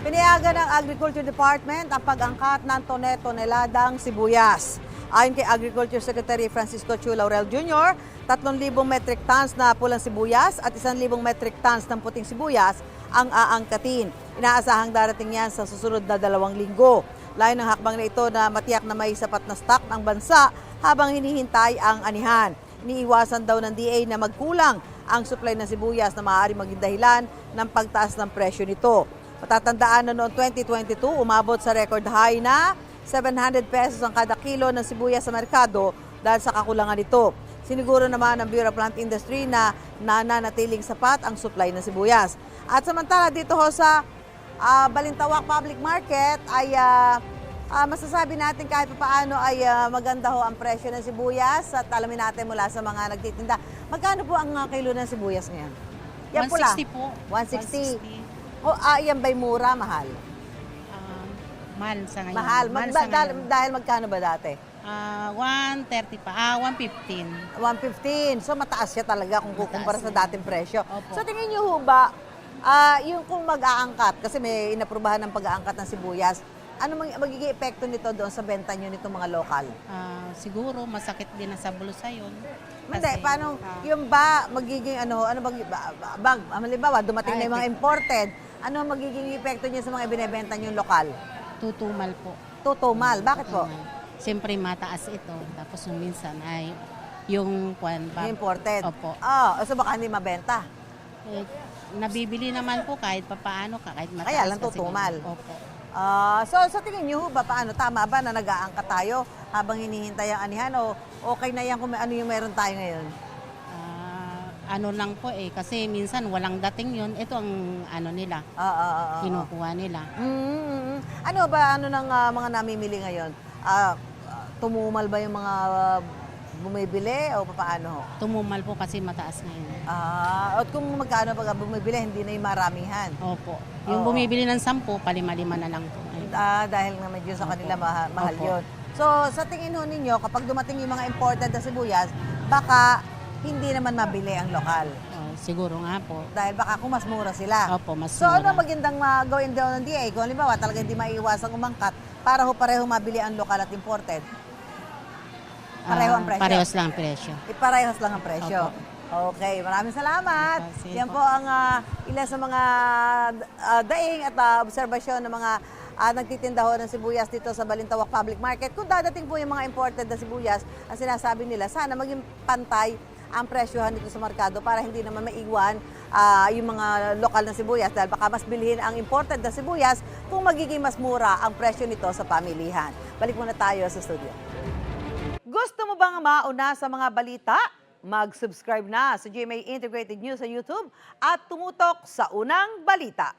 Pinayagan ng Agriculture Department ang pag-angkat ng toneladang sibuyas. Ayon kay Agriculture Secretary Francisco Chu Laurel Jr., 3,000 metric tons na pulang sibuyas at 1,000 metric tons ng puting sibuyas ang aangkatin. Inaasahang darating yan sa susunod na 2 linggo. Layo ng hakbang na ito na matiyak na may sapat na stock ng bansa habang hinihintay ang anihan. Iniiwasan daw ng DA na magkulang ang supply ng sibuyas na maaari maging dahilan ng pagtaas ng presyo nito. Matatandaan na noong 2022, umabot sa record high na 700 pesos ang kada kilo ng sibuyas sa merkado dahil sa kakulangan nito. Siniguro naman ng Bureau of Plant Industry na nananatiling sapat ang supply ng sibuyas. At samantala dito ho sa Balintawak Public Market ay masasabi natin kahit paano ay maganda ho ang presyo ng sibuyas at alamin natin mula sa mga nagtitinda. Magkano po ang kilo ng sibuyas ngayon? Yan 160 po. 160. Yan ba'y mura, mahal? Mahal sa ngayon. Mahal. sa ngayon. Dahil magkano ba dati? 130 pa. 115. 115. So mataas siya talaga kung kukumpara sa dating presyo. Opo. So tingin niyo ho ba, yung kung mag-aangkat, kasi may inaprubahan ng pag-aangkat ng sibuyas, ano magiging epekto nito doon sa benta niyo nitong mga lokal? Siguro masakit din na sa bulsa yun. Hindi, paano, yung ba magiging halimbawa, dumating na yung mga imported, ano magiging epekto niya sa mga binebenta niyong lokal? Tutumal po. Tutumal. Bakit po? Siyempre mataas ito. Tapos minsan ay yung Imported? Opo. So baka hindi mabenta? Nabibili naman po kahit papaano, kahit mataas. Kaya lang tutumal. Opo. So tingin niyo ba paano? Tama ba na nag-aangkat tayo habang hinihintay ang anihan o okay na yan kung ano yung meron tayo ngayon? Ano lang po kasi minsan walang dating yun. Ito ang ano nila, kinukuha nila. Ano ba, ng mga namimili ngayon? Tumumal ba yung mga bumibili o paano? Tumumal po kasi mataas ngayon. At kung magkano pag bumibili, hindi na yung maramihan? Opo. Yung bumibili ng 10, palima-lima na lang po. Dahil nga medyo sa kanila mahal yun. So sa tingin ho ninyo, kapag dumating yung mga imported na sibuyas, baka hindi naman mabili ang lokal. Siguro nga po. Dahil baka kung mas mura sila. Opo, mas so mura. ano magandang gawin daw ng DA? Kung halimbawa talaga hindi maiiwasang umangkat para ho pareho mabili ang lokal at imported? Pareho ang presyo? Parehos lang ang presyo. Parehos lang ang presyo. Opo. Okay, maraming salamat. Sige Yan po ang ilan sa mga daing at obserbasyon ng mga nagtitinda ho ng sibuyas dito sa Balintawak Public Market. Kung dadating po yung mga imported na sibuyas, ang sinasabi nila, sana maging pantay ang presyohan dito sa merkado para hindi naman maiwan yung mga lokal na sibuyas dahil baka mas bilhin ang imported na sibuyas kung magiging mas mura ang presyo nito sa pamilihan. Balik muna tayo sa studio. Gusto mo bang mauna sa mga balita? Mag-subscribe na sa GMA Integrated News sa YouTube at tumutok sa unang balita.